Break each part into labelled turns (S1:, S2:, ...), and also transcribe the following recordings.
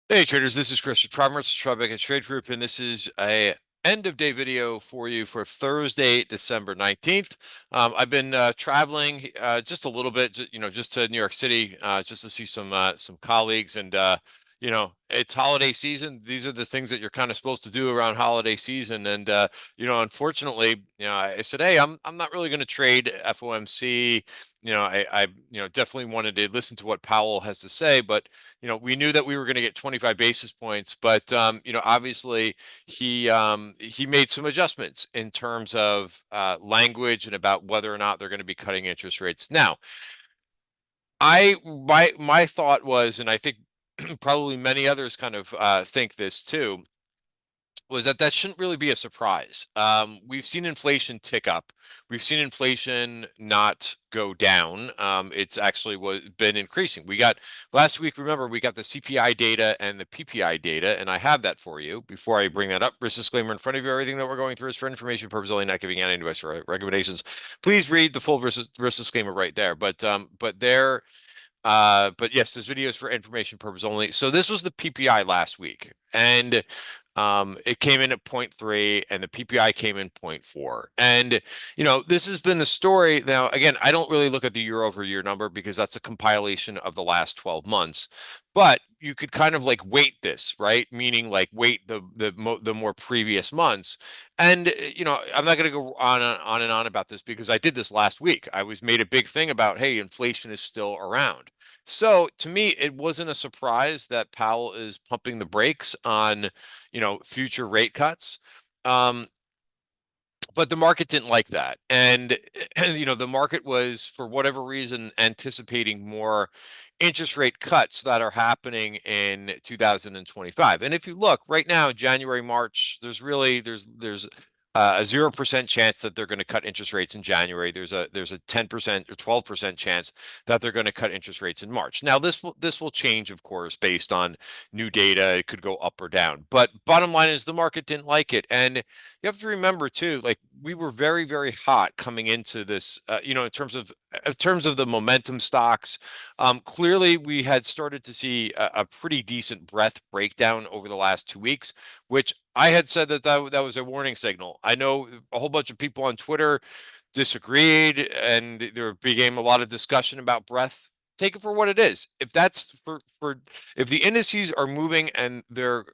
S1: Hey traders, this is Chris with Tribeca Trade Group, and this is a end of day video for you for Thursday, December 19th. I've been traveling just a little bit, just to New York City, just to see some colleagues, and it's holiday season. These are the things that you're kind of supposed to do around holiday season, and unfortunately, I said, hey, I'm not really going to trade FOMC. I definitely wanted to listen to what Powell has to say, but we knew that we were going to get 25 basis points, but obviously he made some adjustments in terms of language and about whether or not they're going to be cutting interest rates. Now, my thought was, and I think probably many others kind of think this too, was that shouldn't really be a surprise. We've seen inflation tick up. We've seen inflation not go down. It's actually been increasing. We got last week, remember, we got the CPI data and the PPI data, and I have that for you. Before I bring that up, risk disclaimer in front of you, everything that we're going through is for information purposes only, not giving any advice or recommendations. Please read the full risk disclaimer right there. But yes, this video is for information purpose only. So this was the PPI last week, and it came in at 0.3 and the PPI came in 0.4. And this has been the story. Now, again, I don't really look at the year over year number because that's a compilation of the last 12 months. But you could kind of like weight this, right? Meaning like weight the more previous months. And I'm not going to go on and on about this because I did this last week. I was made a big thing about, hey, inflation is still around. So to me, it wasn't a surprise that Powell is pumping the brakes on, future rate cuts. Um, but the market didn't like that. And, the market was, for whatever reason, anticipating more interest rate cuts that are happening in 2025. And if you look right now, January, March, there's a 0% chance that they're going to cut interest rates in January. There's a 10% or 12% chance that they're going to cut interest rates in March. Now this will change, of course, based on new data. It could go up or down. But bottom line is the market didn't like it. And you have to remember too, like we were very, very hot coming into this, in terms of the momentum stocks. Clearly, we had started to see a pretty decent breadth breakdown over the last 2 weeks, which I had said that was a warning signal. I know a whole bunch of people on Twitter disagreed, and there became a lot of discussion about breadth. Take it for what it is. If that's for if the indices are moving and they're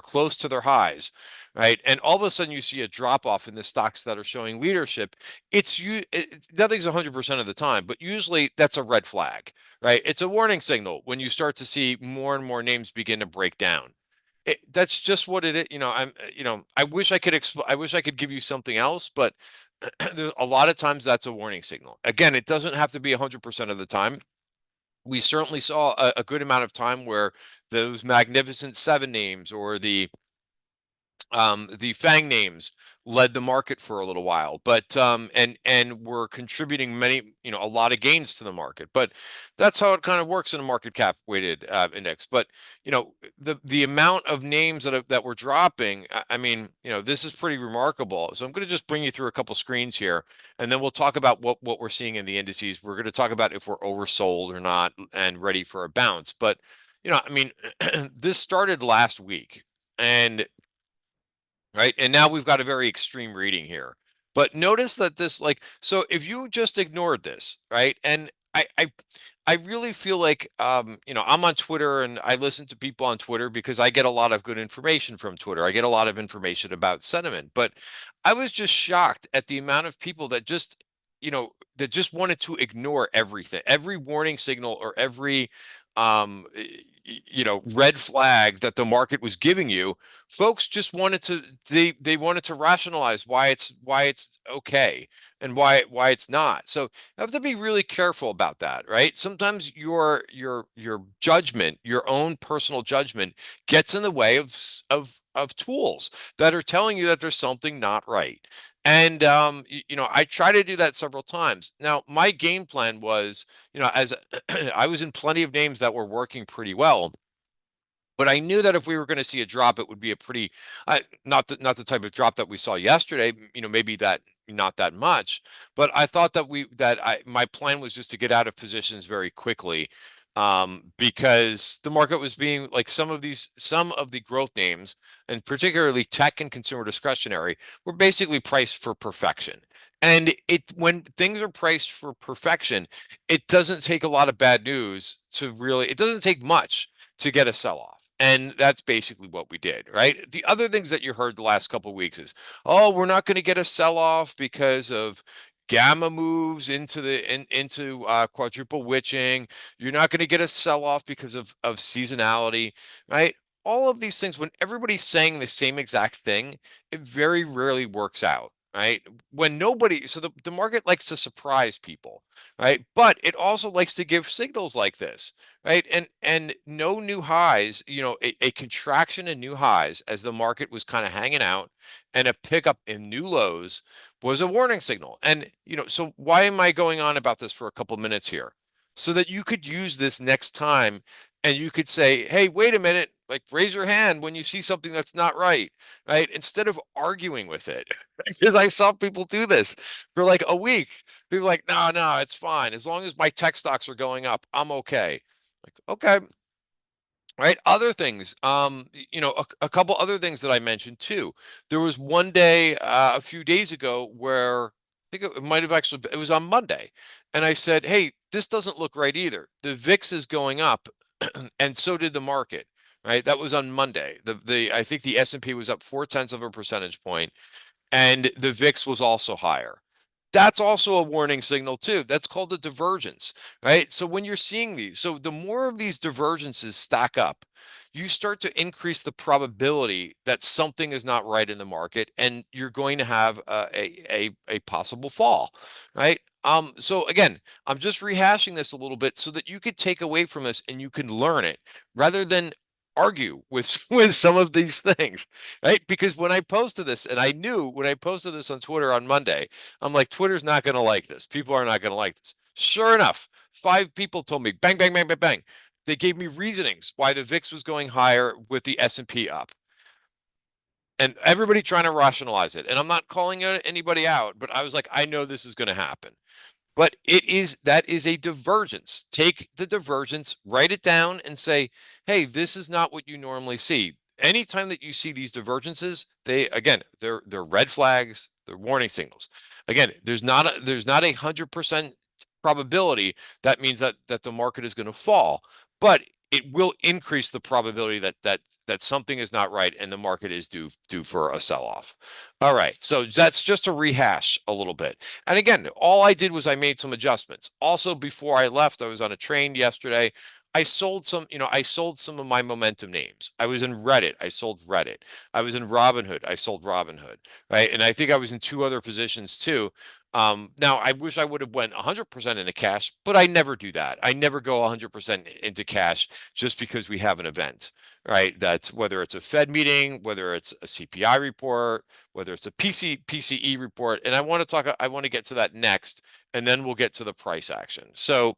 S1: close to their highs, right? And all of a sudden you see a drop off in the stocks that are showing leadership. Nothing's 100% of the time, but usually that's a red flag, right? It's a warning signal when you start to see more and more names begin to break down. That's just what it is. I wish I could give you something else, but a lot of times that's a warning signal. Again, it doesn't have to be 100% of the time. We certainly saw a good amount of time where those magnificent seven names or the FANG names led the market for a little while, but and were contributing a lot of gains to the market. But that's how it kind of works in a market cap weighted index. But the amount of names that were dropping, I mean, this is pretty remarkable. So I'm going to just bring you through a couple screens here, and then we'll talk about what we're seeing in the indices. We're going to talk about if we're oversold or not and ready for a bounce. But I mean, this started last week. And right? And now we've got a very extreme reading here. But notice that so if you just ignored this, right? And I really feel like I'm on Twitter and I listen to people on Twitter because I get a lot of good information from Twitter. I get a lot of information about sentiment, but I was just shocked at the amount of people that just wanted to ignore everything, every warning signal or every um red flag that the market was giving you. Folks just they wanted to rationalize why it's okay and why it's not. So you have to be really careful about that, right? Sometimes your judgment, your own personal judgment, gets in the way of tools that are telling you that there's something not right. And I try to do that several times. Now, my game plan was, as I was in plenty of names that were working pretty well. But I knew that if we were going to see a drop, it would be a pretty not the type of drop that we saw yesterday. Maybe that not that much. But I thought that my plan was just to get out of positions very quickly. because the market was being like some of the growth names, and particularly tech and consumer discretionary, were basically priced for perfection. And when things are priced for perfection, it doesn't take a lot of bad news to really, it doesn't take much to get a sell-off. And that's basically what we did, right? The other things that you heard the last couple of weeks is, oh, we're not going to get a sell-off because of gamma moves into quadruple witching. You're not going to get a sell-off because of seasonality, right? All of these things, when everybody's saying the same exact thing, it very rarely works out, right? When nobody, so the market likes to surprise people, right? But it also likes to give signals like this, right? And no new highs, a contraction in new highs as the market was kind of hanging out, and a pickup in new lows was a warning signal. And so why am I going on about this for a couple minutes here? So that you could use this next time, and you could say, hey, wait a minute, like raise your hand when you see something that's not right, right? Instead of arguing with it. Because I saw people do this for like a week. People like, no, it's fine. As long as my tech stocks are going up, I'm okay. Like, okay, right? Other things, a couple other things that I mentioned too. There was one day a few days ago where I think it might have actually, it was on Monday, and I said, hey, this doesn't look right either. The VIX is going up, and so did the market, right? That was on Monday. The I think the S&P was up 0.4 of a percentage point, and the VIX was also higher. That's also a warning signal too. That's called a divergence, right? So when you're seeing these, so the more of these divergences stack up, you start to increase the probability that something is not right in the market, and you're going to have a possible fall, right? So again, I'm just rehashing this a little bit so that you could take away from this and you can learn it rather than argue with with some of these things, right? Because when I posted this, and I knew when I posted this on Twitter on Monday, I'm like, Twitter's not going to like this. People are not going to like this. Sure enough, 5 people told me, bang, bang, bang, bang, bang. They gave me reasonings why the VIX was going higher with the S&P up. And everybody trying to rationalize it. And I'm not calling anybody out, but I was like, I know this is going to happen. But that is a divergence. Take the divergence, write it down, and say, hey, this is not what you normally see. Anytime that you see these divergences, they're red flags, they're warning signals. Again, there's not 100% probability that means that the market is going to fall, but it will increase the probability that something is not right and the market is due for a sell-off. All right, so that's just to rehash a little bit. And again, all I did was I made some adjustments. Also, before I left, I was on a train yesterday. I sold some of my momentum names. I was in Reddit. I sold Reddit. I was in Robinhood. I sold Robinhood. Right. And I think I was in 2 other positions too. Now I wish I would have went 100% into cash, but I never do that. I never go 100% into cash just because we have an event, right? That's whether it's a Fed meeting, whether it's a CPI report, whether it's a PCE report. And I want to get to that next, and then we'll get to the price action. So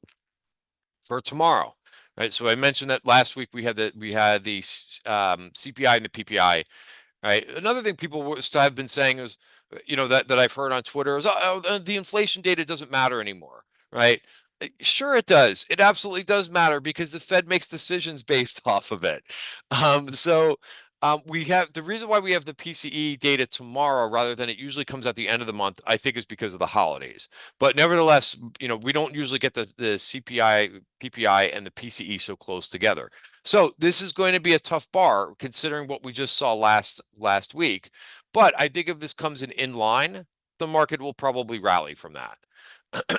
S1: for tomorrow, right? So I mentioned that last week we had the CPI and the PPI. Right. Another thing people have been saying is, that I've heard on Twitter is, oh, the inflation data doesn't matter anymore. Right. Sure, it does. It absolutely does matter because the Fed makes decisions based off of it. We have the reason why we have the PCE data tomorrow rather than it usually comes at the end of the month, I think is because of the holidays. But nevertheless, we don't usually get the CPI, PPI, and the PCE so close together. So this is going to be a tough bar considering what we just saw last week. But I think if this comes in line, the market will probably rally from that.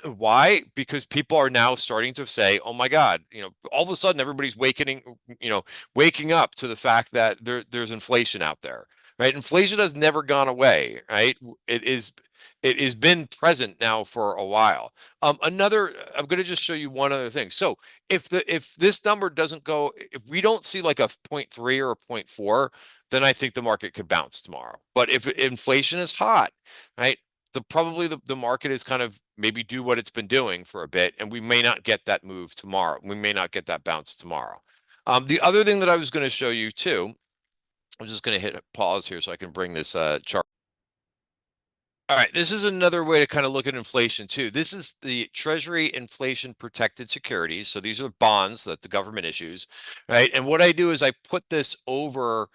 S1: Why? Because people are now starting to say, "Oh my God!" All of a sudden everybody's waking up to the fact that there's inflation out there, right? Inflation has never gone away, right? It has been present now for a while. I'm going to just show you one other thing. So if this number doesn't go, if we don't see like a 0.3 or a 0.4, then I think the market could bounce tomorrow. But if inflation is hot, right? Probably the market is kind of maybe do what it's been doing for a bit, and we may not get that move tomorrow. We may not get that bounce tomorrow. The other thing that I was going to show you too, I'm just going to hit pause here so I can bring this chart. All right, this is another way to kind of look at inflation too. This is the Treasury inflation protected securities. So these are bonds that the government issues, right? And what I do is the I put this over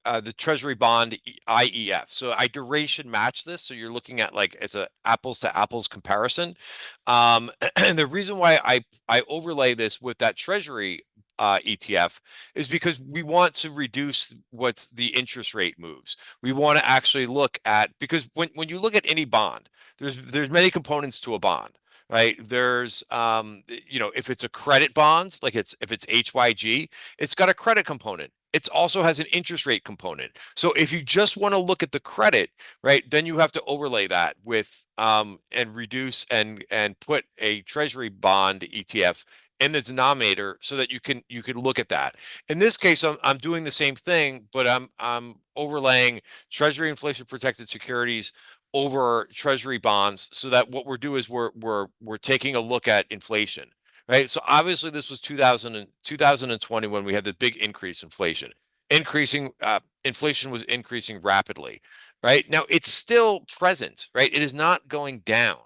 S1: the Treasury bond IEF. So I duration match this. So you're looking at like it's a apples to apples comparison. And the reason why I overlay this with that Treasury ETF is because we want to reduce what's the interest rate moves. We want to actually look at because when you look at any bond, there's many components to a bond. Right. There's if it's a credit bond, like if it's HYG, it's got a credit component. It also has an interest rate component. So if you just want to look at the credit, right, then you have to overlay that with and reduce and put a treasury bond ETF in the denominator so that you can look at that. In this case, I'm doing the same thing, but I'm overlaying treasury inflation protected securities over treasury bonds so that what we're doing is we're taking a look at inflation. Right. So obviously this was 2020 when we had the big increase inflation. Inflation was increasing rapidly. Right. Now it's still present, right? It is not going down.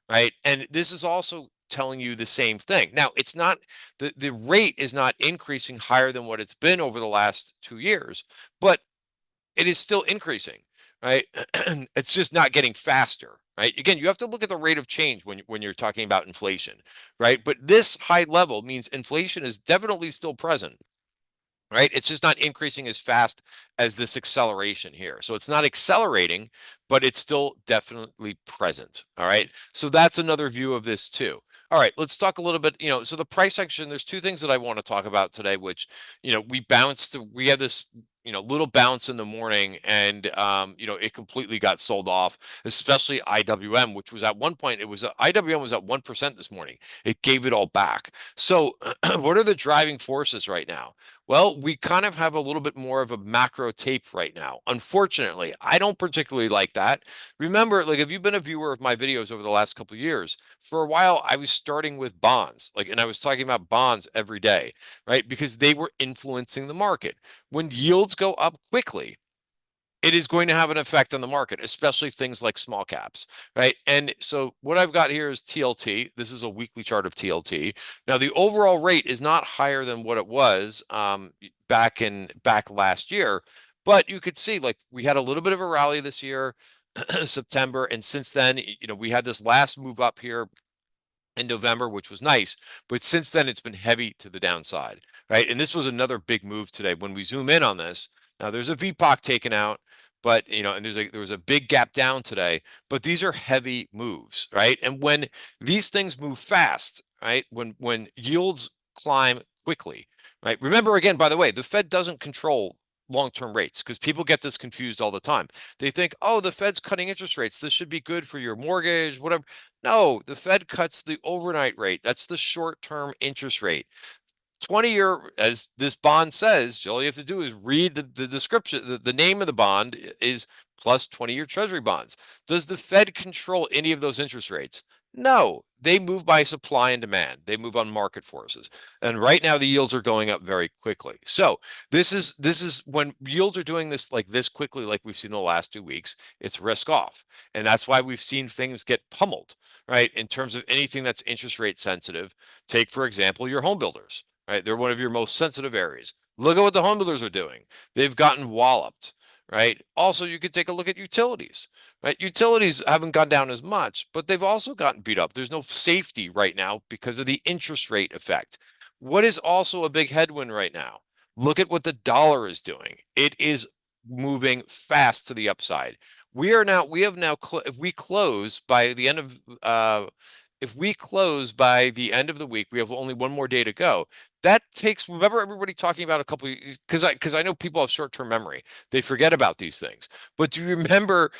S1: Right. And this is also telling you the same thing. Now it's not the rate is not increasing higher than what it's been over the last 2 years, but it is still increasing, right? It's just not getting faster, right? Again, you have to look at the rate of change when you're talking about inflation, right? But this high level means inflation is definitely still present, right? It's just not increasing as fast as this acceleration here. So it's not accelerating, but it's still definitely present. All right. So that's another view of this too. All right, let's talk a little bit, so the price action, there's two things that I want to talk about today, which, we had this, little bounce in the morning and, it completely got sold off, especially IWM, which was at one point, IWM was at 1% this morning. It gave it all back. So what are the driving forces right now? Well, we kind of have a little bit more of a macro tape right now. Unfortunately, I don't particularly like that. Remember, like if you've been a viewer of my videos over the last couple of years, for a while I was starting with bonds, and I was talking about bonds every day, right? Because they were influencing the market. When yields go up quickly, it is going to have an effect on the market, especially things like small caps, right? And so what I've got here is TLT. This is a weekly chart of TLT. Now the overall rate is not higher than what it was back last year, but you could see like we had a little bit of a rally this year, September, and since then, we had this last move up here in November, which was nice. But since then, it's been heavy to the downside, right? And this was another big move today. When we zoom in on this, now there's a VPOC taken out, but and there was a big gap down today. But these are heavy moves, right? And when these things move fast, right? When yields climb quickly, right? Remember again, by the way, the Fed doesn't control long-term rates because people get this confused all the time. They think, oh, the Fed's cutting interest rates. This should be good for your mortgage, whatever. No, the Fed cuts the overnight rate. That's the short-term interest rate. 20-year, as this bond says, all you have to do is read the description. The name of the bond is plus 20-year treasury bonds. Does the Fed control any of those interest rates? No, they move by supply and demand. They move on market forces. And right now the yields are going up very quickly. So this is when yields are doing this like this quickly, like we've seen the last 2 weeks, it's risk off. And that's why we've seen things get pummeled, right? In terms of anything that's interest rate sensitive. Take, for example, your home builders, right? They're one of your most sensitive areas. Look at what the home builders are doing. They've gotten walloped, right? Also, you could take a look at utilities, right? Utilities haven't gone down as much, but they've also gotten beat up. There's no safety right now because of the interest rate effect. What is also a big headwind right now? Look at what the dollar is doing. It is moving fast to the upside. If we close by the end of the week, we have only one more day to go. That takes, remember everybody talking about a couple, because I know people have short-term memory. They forget about these things. But do you remember,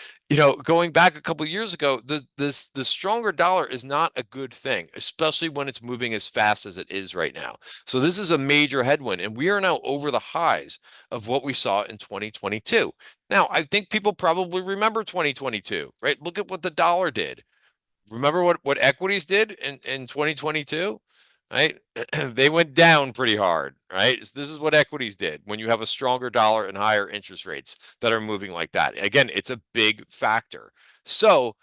S1: going back a couple of years ago, the stronger dollar is not a good thing, especially when it's moving as fast as it is right now. So this is a major headwind, and we are now over the highs of what we saw in 2022. Now, I think people probably remember 2022, right? Look at what the dollar did. Remember what equities did in 2022? right? They went down pretty hard, right? This is what equities did when you have a stronger dollar and higher interest rates that are moving like that. Again, it's a big factor. So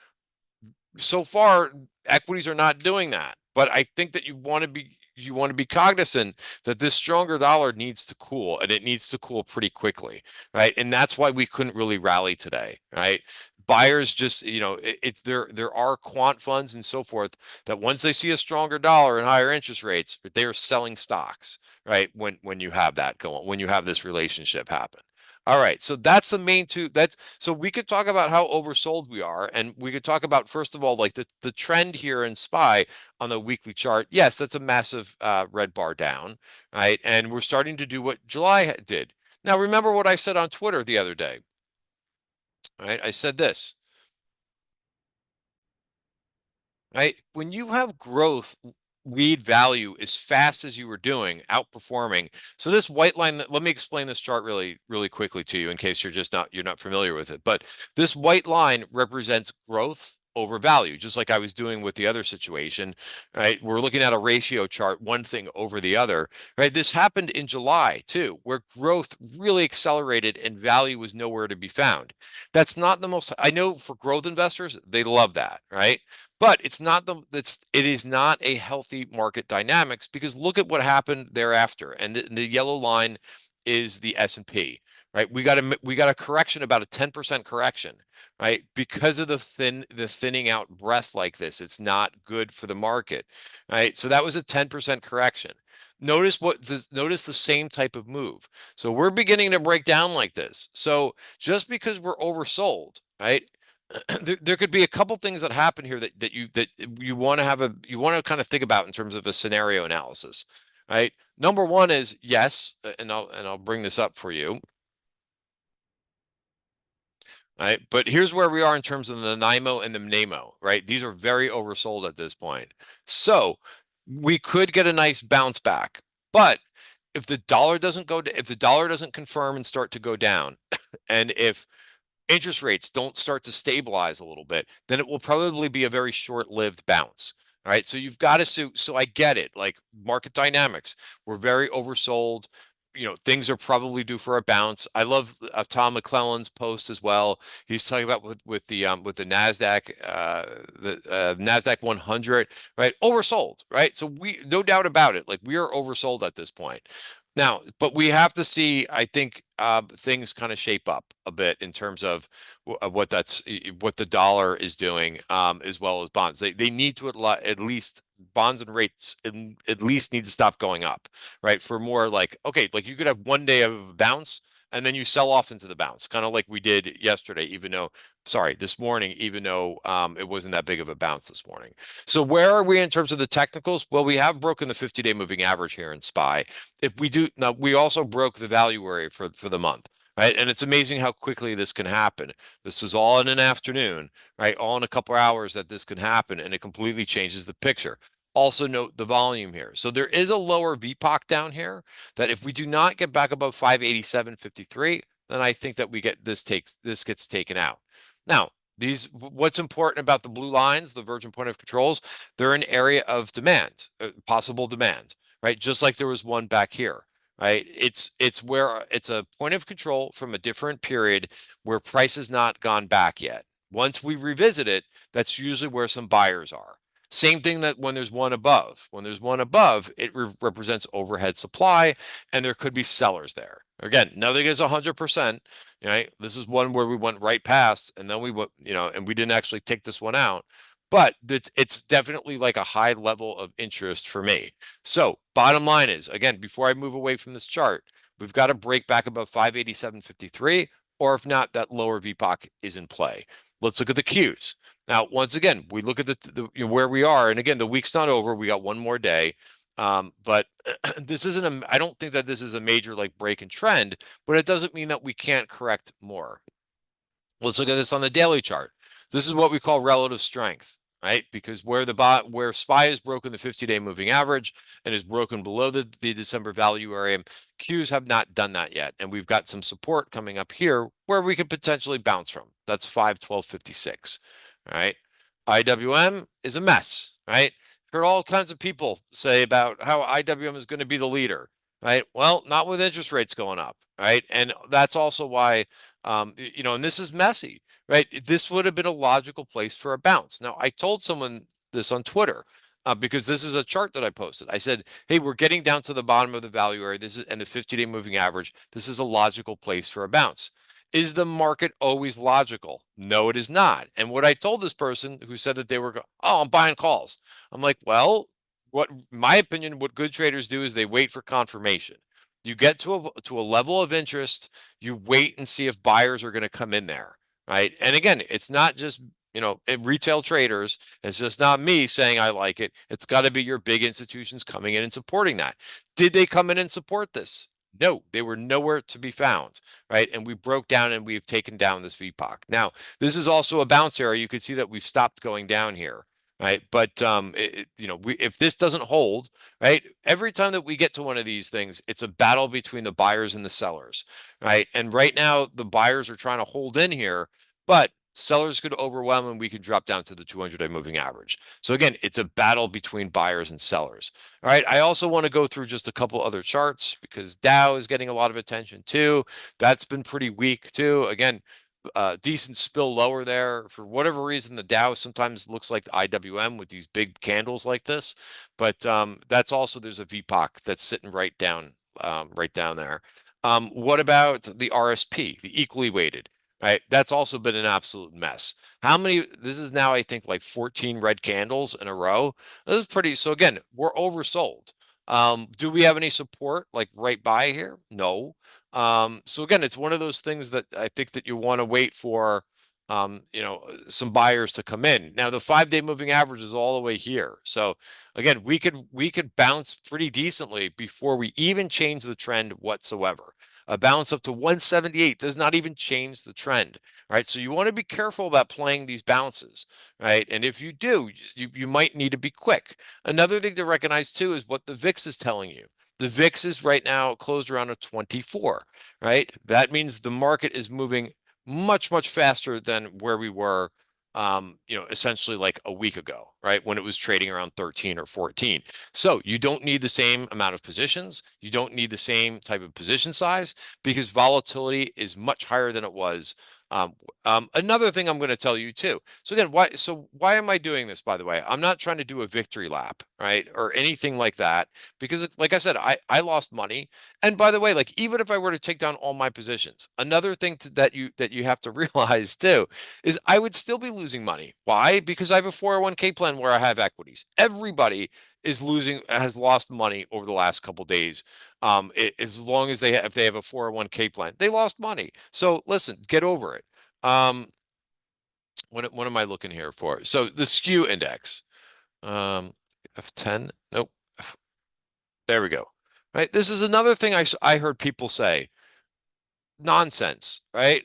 S1: far equities are not doing that, but I think that you want to be cognizant that this stronger dollar needs to cool, and it needs to cool pretty quickly, right? And that's why we couldn't really rally today, right? Buyers just, it's there are quant funds and so forth that once they see a stronger dollar and higher interest rates, they are selling stocks, right? When you have that going, when you have this relationship happen. All right, so that's the main two. That's so we could talk about how oversold we are, and we could talk about first of all, like the trend here in SPY on the weekly chart. Yes, that's a massive red bar down, right? And we're starting to do what July did. Now, remember what I said on Twitter the other day, right? I said this, right? When you have growth lead value as fast as you were doing, outperforming. So this white line, let me explain this chart really, really quickly to you in case you're not familiar with it. But this white line represents growth over value, just like I was doing with the other situation, right? We're looking at a ratio chart, one thing over the other, right? This happened in July too, where growth really accelerated and value was nowhere to be found. That's not the most, I know for growth investors, they love that, right? But it is not a healthy market dynamics because look at what happened thereafter. And the yellow line is the S&P, right? We got a correction, about a 10% correction, right? Because of the thinning out breath like this. It's not good for the market, right? So that was a 10% correction. Notice the same type of move. So we're beginning to break down like this. So just because we're oversold, right? There could be a couple things that happen here that you want to kind of think about in terms of a scenario analysis, right? Number one is yes, and I'll bring this up for you, right? But here's where we are in terms of the NIMO and the NAMO, right? These are very oversold at this point. So we could get a nice bounce back, but if the dollar doesn't confirm and start to go down, and if interest rates don't start to stabilize a little bit, then it will probably be a very short-lived bounce. All right. So you've got to so I get it. Like market dynamics, we're very oversold. Things are probably due for a bounce. I love Tom McClellan's post as well. He's talking about with the Nasdaq, the Nasdaq 100, right? Oversold, right? So we no doubt about it. Like we are oversold at this point. Now, but we have to see, I think, things kind of shape up a bit in terms of what the dollar is doing, as well as bonds. They need to at least bonds and rates at least need to stop going up, right? For more like, okay, like you could have one day of a bounce and then you sell off into the bounce, kind of like we did yesterday, this morning, even though it wasn't that big of a bounce this morning. So where are we in terms of the technicals? Well, we have broken the 50-day moving average here in SPY. If we do now, we also broke the value area for the month, right? And it's amazing how quickly this can happen. This was all in an afternoon, right? All in a couple hours that this can happen, and it completely changes the picture. Also note the volume here. So there is a lower VPOC down here that if we do not get back above 587.53, then I think that this gets taken out. Now, what's important about the blue lines, the virgin point of controls, they're an area of demand, possible demand, right? Just like there was one back here, right? It's a point of control from a different period where price has not gone back yet. Once we revisit it, that's usually where some buyers are. Same thing that when there's one above. When there's one above, it represents overhead supply, and there could be sellers there. Again, nothing is 100%. Right? This is one where we went right past, and then we went, and we didn't actually take this one out. But it's definitely like a high level of interest for me. So bottom line is, again, before I move away from this chart, we've got to break back above 587.53, or if not, that lower VPOC is in play. Let's look at the Qs. Now, once again, we look at where we are, and again, the week's not over. We got one more day. But I don't think that this is a major like break in trend, but it doesn't mean that we can't correct more. Let's look at this on the daily chart. This is what we call relative strength, right? Because where SPY has broken the 50-day moving average and is broken below the December value area, Qs have not done that yet. And we've got some support coming up here where we could potentially bounce from. That's 512.56, right? IWM is a mess, right? Heard all kinds of people say about how IWM is going to be the leader, right? Well, not with interest rates going up, right? And that's also why, and this is messy, right? This would have been a logical place for a bounce. Now, I told someone this on Twitter. Because this is a chart that I posted. I said, hey, we're getting down to the bottom of the value area. This is and the 50-day moving average. This is a logical place for a bounce. Is the market always logical? No, it is not. And what I told this person who said that they were, oh, I'm buying calls. I'm like, well, what my opinion, what good traders do is they wait for confirmation. You get to a level of interest, you wait and see if buyers are going to come in there, right? And again, it's not just retail traders. It's just not me saying I like it. It's got to be your big institutions coming in and supporting that. Did they come in and support this? No, they were nowhere to be found, right? And we broke down and we've taken down this VPOC. Now, this is also a bounce area. You can see that we've stopped going down here, right? But if this doesn't hold, right, every time that we get to one of these things, it's a battle between the buyers and the sellers, right? And right now, the buyers are trying to hold in here, but sellers could overwhelm and we could drop down to the 200-day moving average. So again, it's a battle between buyers and sellers. All right, I also want to go through just a couple other charts because Dow is getting a lot of attention too. That's been pretty weak too. Again, decent spill lower there. For whatever reason, the Dow sometimes looks like the IWM with these big candles like this, but that's also there's a VPOC that's sitting right down there. What about the RSP, the equally weighted? Right, that's also been an absolute mess. How many? This is now, I think, like 14 red candles in a row. This is pretty. So again, we're oversold. Do we have any support like right by here? No. So again, it's one of those things that I think that you want to wait for, some buyers to come in. Now the 5-day moving average is all the way here. So again, we could bounce pretty decently before we even change the trend whatsoever. A bounce up to 178 does not even change the trend, right? So you want to be careful about playing these bounces, right? And if you do, you might need to be quick. Another thing to recognize too is what the VIX is telling you. The VIX is right now closed around a 24, right? That means the market is moving much, much faster than where we were, essentially like a week ago, right? When it was trading around 13 or 14. So you don't need the same amount of positions. You don't need the same type of position size because volatility is much higher than it was. Another thing I'm going to tell you too. So again, why am I doing this, by the way? I'm not trying to do a victory lap, right? Or anything like that, because like I said, I lost money. And by the way, like even if I were to take down all my positions, another thing that you have to realize too is I would still be losing money. Why? Because I have a 401k plan where I have equities. Everybody has lost money over the last couple days. As long as if they have a 401k plan, they lost money. So listen, get over it. What am I looking here for? So the skew index, F10. Nope. There we go. Right. This is another thing I heard people say. Nonsense. Right.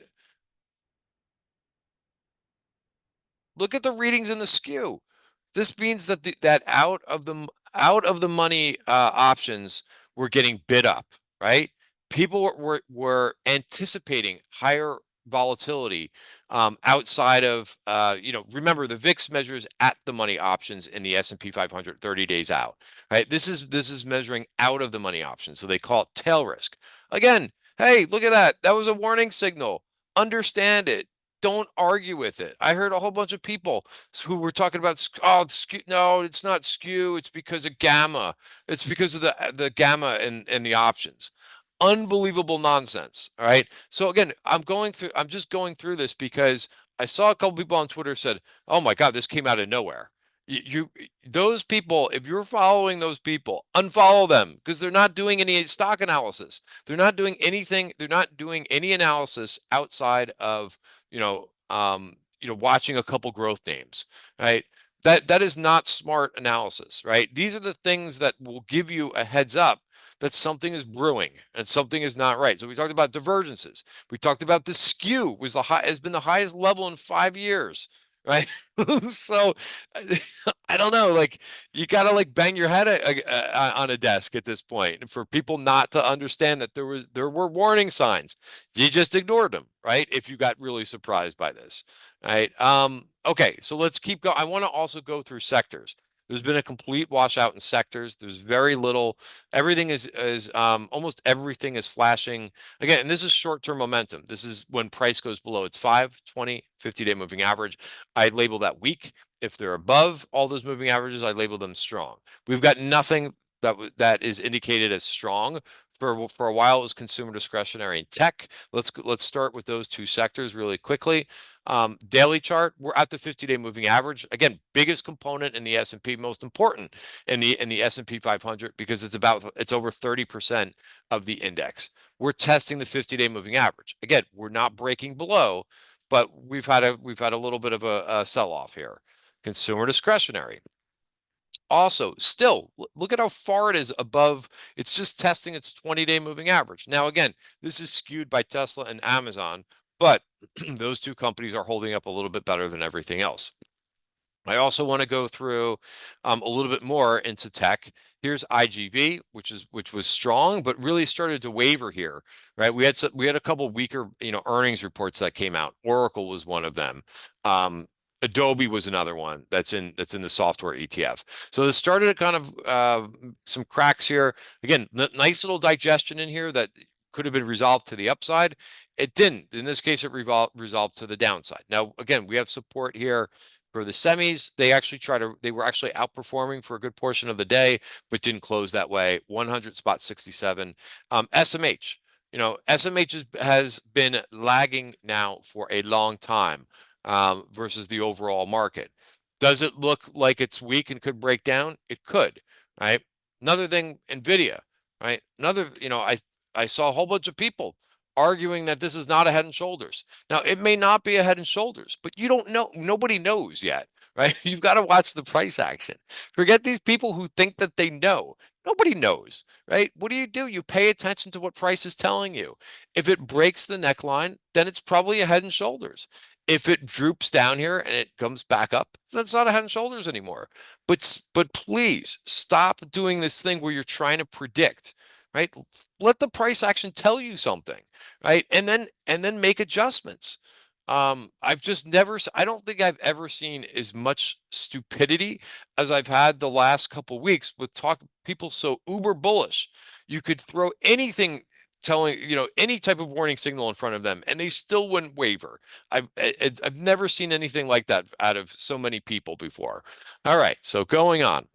S1: Look at the readings in the skew. This means that that out of the money options were getting bid up, right? People were anticipating higher volatility outside of remember the VIX measures at the money options in the S&P 500 30 days out, right? This is measuring out of the money options, so they call it tail risk. Again, hey, look at that. That was a warning signal. Understand it. Don't argue with it. I heard a whole bunch of people who were talking about, oh, skew. No, it's not skew. It's because of gamma. It's because of the gamma and the options. Unbelievable nonsense. All right. So again, I'm just going through this because I saw a couple people on Twitter said, oh my God, this came out of nowhere. Those people, if you're following those people, unfollow them because they're not doing any stock analysis. They're not doing anything. They're not doing any analysis outside of, watching a couple growth names, right? That is not smart analysis, right? These are the things that will give you a heads up that something is brewing and something is not right. So we talked about divergences. We talked about the skew has been the highest level in 5 years, right? So I don't know, like you gotta like bang your head on a desk at this point for people not to understand that there were warning signs. You just ignored them, right? If you got really surprised by this, right? Okay, so let's keep going. I want to also go through sectors. There's been a complete washout in sectors. There's very little. Everything is almost everything is flashing again. And this is short-term momentum. This is when price goes below its 5, 20, 50-day moving average. I label that weak. If they're above all those moving averages, I label them strong. We've got nothing that is indicated as strong. For a while, it was consumer discretionary and tech. Let's start with those two sectors really quickly. Daily chart, we're at the 50-day moving average. Again, biggest component in the S&P, most important in the S&P 500 because it's over 30% of the index. We're testing the 50-day moving average. Again, we're not breaking below, but we've had a little bit of a sell-off here. Consumer discretionary. Also, still, look at how far it is above. It's just testing its 20-day moving average. Now, again, this is skewed by Tesla and Amazon, but those two companies are holding up a little bit better than everything else. I also want to go through a little bit more into tech. Here's IGV, which was strong, but really started to waver here, right? We had a couple weaker, earnings reports that came out. Oracle was one of them. Adobe was another one that's in the software ETF. So this started kind of some cracks here. Again, nice little digestion in here that could have been resolved to the upside. It didn't. In this case, it resolved to the downside. Now, again, we have support here for the semis. They were actually outperforming for a good portion of the day, but didn't close that way. 100 spot 67. SMH, SMH has been lagging now for a long time versus the overall market. Does it look like it's weak and could break down? It could, right? Another thing, Nvidia, right? I saw a whole bunch of people arguing that this is not a head and shoulders. Now, it may not be a head and shoulders, but you don't know. Nobody knows yet, right? You've got to watch the price action. Forget these people who think that they know. Nobody knows, right? What do? You pay attention to what price is telling you. If it breaks the neckline, then it's probably a head and shoulders. If it droops down here and it comes back up, that's not a head and shoulders anymore. But please stop doing this thing where you're trying to predict, right? Let the price action tell you something, right? And then make adjustments. I don't think I've ever seen as much stupidity as I've had the last couple weeks with people so uber bullish. You could throw anything telling, any type of warning signal in front of them and they still wouldn't waver. I've never seen anything like that out of so many people before. All right, so going on.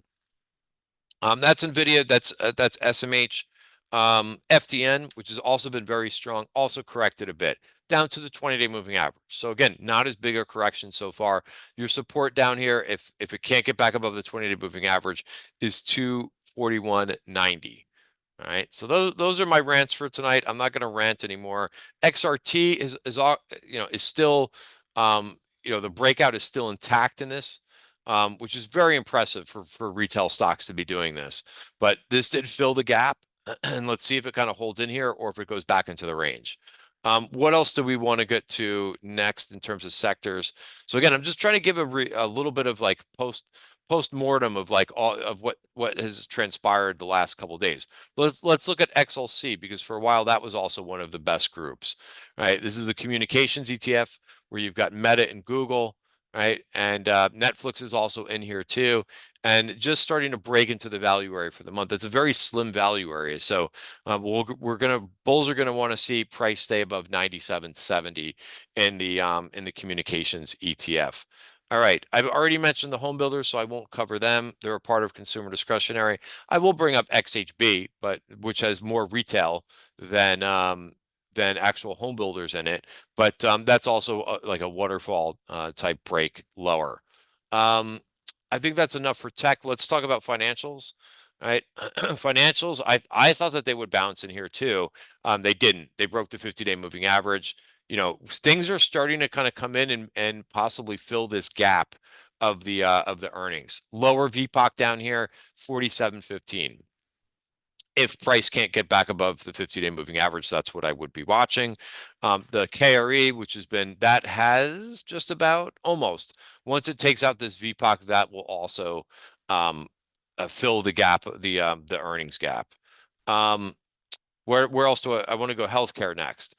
S1: That's Nvidia, that's SMH. FTN, which has also been very strong, also corrected a bit down to the 20-day moving average. So again, not as big a correction so far. Your support down here, if it can't get back above the 20-day moving average, is 241.90. All right, so those are my rants for tonight. I'm not going to rant anymore. XRT is still the breakout is still intact in this, which is very impressive for retail stocks to be doing this. But this did fill the gap, and let's see if it kind of holds in here or if it goes back into the range. What else do we want to get to next in terms of sectors? So again, I'm just trying to give a little bit of like post-mortem of like all of what has transpired the last couple of days. Let's look at XLC because for a while that was also one of the best groups, right? This is the communications ETF where you've got Meta and Google, right? And Netflix is also in here too, and just starting to break into the value area for the month. It's a very slim value area, so bulls are gonna want to see price stay above 97.70 in the communications ETF. All right, I've already mentioned the home builders, so I won't cover them. They're a part of consumer discretionary. I will bring up XHB, but which has more retail than actual home builders in it. But that's also like a waterfall type break lower. I think that's enough for tech. Let's talk about financials. All right, financials. I thought that they would bounce in here too. They didn't. They broke the 50-day moving average. Things are starting to kind of come in and possibly fill this gap of the earnings. Lower VPOC down here, 47.15. If price can't get back above the 50-day moving average, that's what I would be watching. The KRE, which has just about almost, once it takes out this VPOC, that will also fill the gap, the earnings gap. Where else do I want to go? Healthcare next.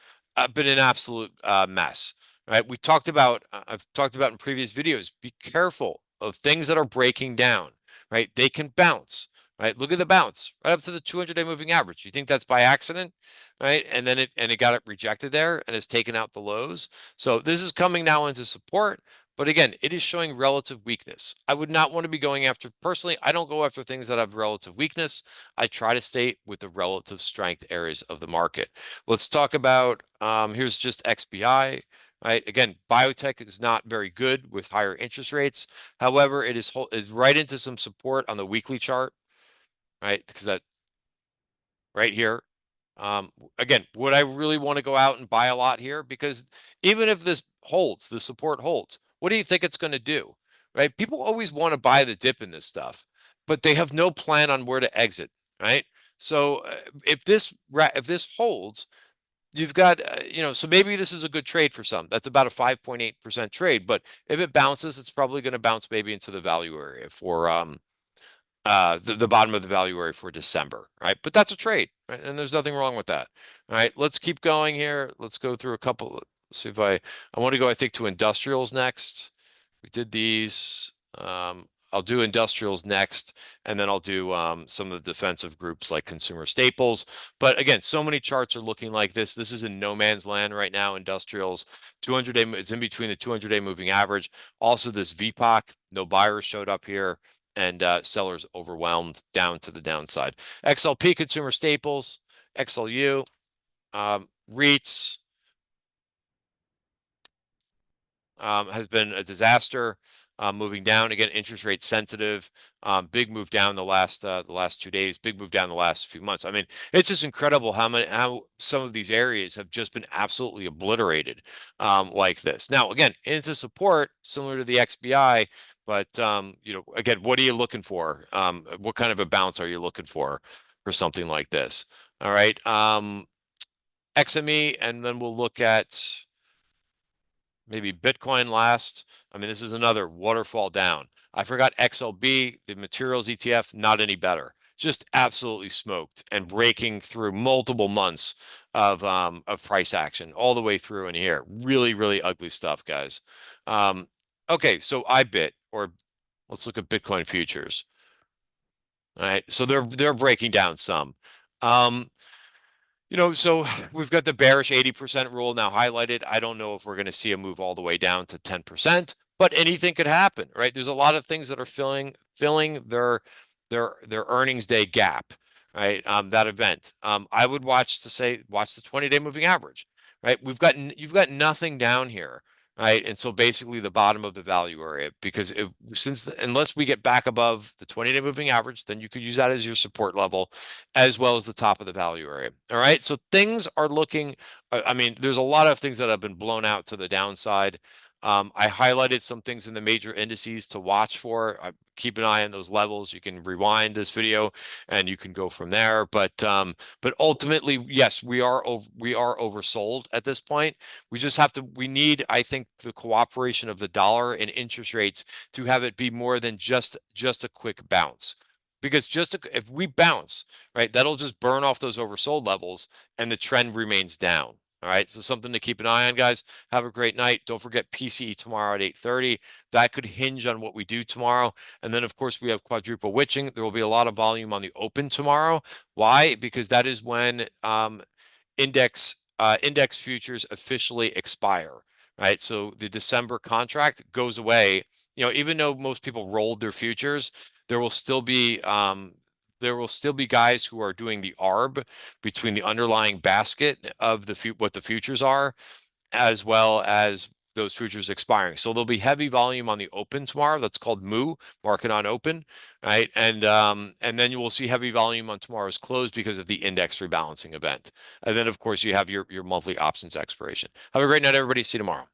S1: Been an absolute mess, right? I've talked about in previous videos, be careful of things that are breaking down. right? They can bounce, right? Look at the bounce right up to the 200-day moving average. You think that's by accident, right? And then it got it rejected there and has taken out the lows. So this is coming now into support. But again, it is showing relative weakness. I would not want to be going after, personally, I don't go after things that have relative weakness. I try to stay with the relative strength areas of the market. Let's talk about, here's just XBI, right? Again, biotech is not very good with higher interest rates. However, it is right into some support on the weekly chart, right? Because that right here. Again, would I really want to go out and buy a lot here? Because even if this holds, the support holds, what do you think it's going to do? Right? People always want to buy the dip in this stuff, but they have no plan on where to exit, right? So if this holds, you've got so maybe this is a good trade for some. That's about a 5.8% trade, but if it bounces, it's probably going to bounce maybe into the value area for the bottom of the value area for December, right? But that's a trade, right? And there's nothing wrong with that. All right, let's keep going here. Let's go through a couple. Let's see if I want to go, I think, to industrials next. We did these. I'll do industrials next, and then I'll do some of the defensive groups like consumer staples. But again, so many charts are looking like this. This is in no man's land right now. Industrials, 200-day, it's in between the 200-day moving average. Also, this VPOC, no buyers showed up here, and sellers overwhelmed down to the downside. XLP, consumer staples, XLU, REITs, has been a disaster, moving down again. Interest rate sensitive, big move down the last 2 days. Big move down the last few months. I mean, it's just incredible how some of these areas have just been absolutely obliterated, like this. Now, again, into support similar to the XBI, but again, what are you looking for? What kind of a bounce are you looking for something like this? All right, XME, and then we'll look at maybe Bitcoin last. I mean, this is another waterfall down. I forgot XLB, the materials ETF, not any better. Just absolutely smoked and breaking through multiple months of price action all the way through in here. Really, really ugly stuff, guys. Okay, so IBIT, or let's look at Bitcoin futures. All right, so they're breaking down some. So we've got the bearish 80% rule now highlighted. I don't know if we're going to see a move all the way down to 10%, but anything could happen, right? There's a lot of things that are filling their earnings day gap, right? That event. I would watch the 20-day moving average, right? You've got nothing down here, right? And so basically the bottom of the value area, because unless we get back above the 20-day moving average, then you could use that as your support level, as well as the top of the value area. All right, so things are looking. I mean, there's a lot of things that have been blown out to the downside. I highlighted some things in the major indices to watch for. Keep an eye on those levels. You can rewind this video and you can go from there. But ultimately, yes, we are oversold at this point. We need, I think, the cooperation of the dollar and interest rates to have it be more than just a quick bounce. Because if we bounce, right, that'll just burn off those oversold levels and the trend remains down. All right, so something to keep an eye on, guys. Have a great night. Don't forget PCE tomorrow at 8:30. That could hinge on what we do tomorrow. And then, of course, we have quadruple witching. There will be a lot of volume on the open tomorrow. Why? Because that is when index futures officially expire, right? So the December contract goes away. Even though most people rolled their futures, there will still be guys who are doing the arb between the underlying basket of what the futures are, as well as those futures expiring. So there'll be heavy volume on the open tomorrow. That's called MOO, market on open, right? And then you will see heavy volume on tomorrow's close because of the index rebalancing event. And then, of course, you have your monthly options expiration. Have a great night, everybody. See you tomorrow.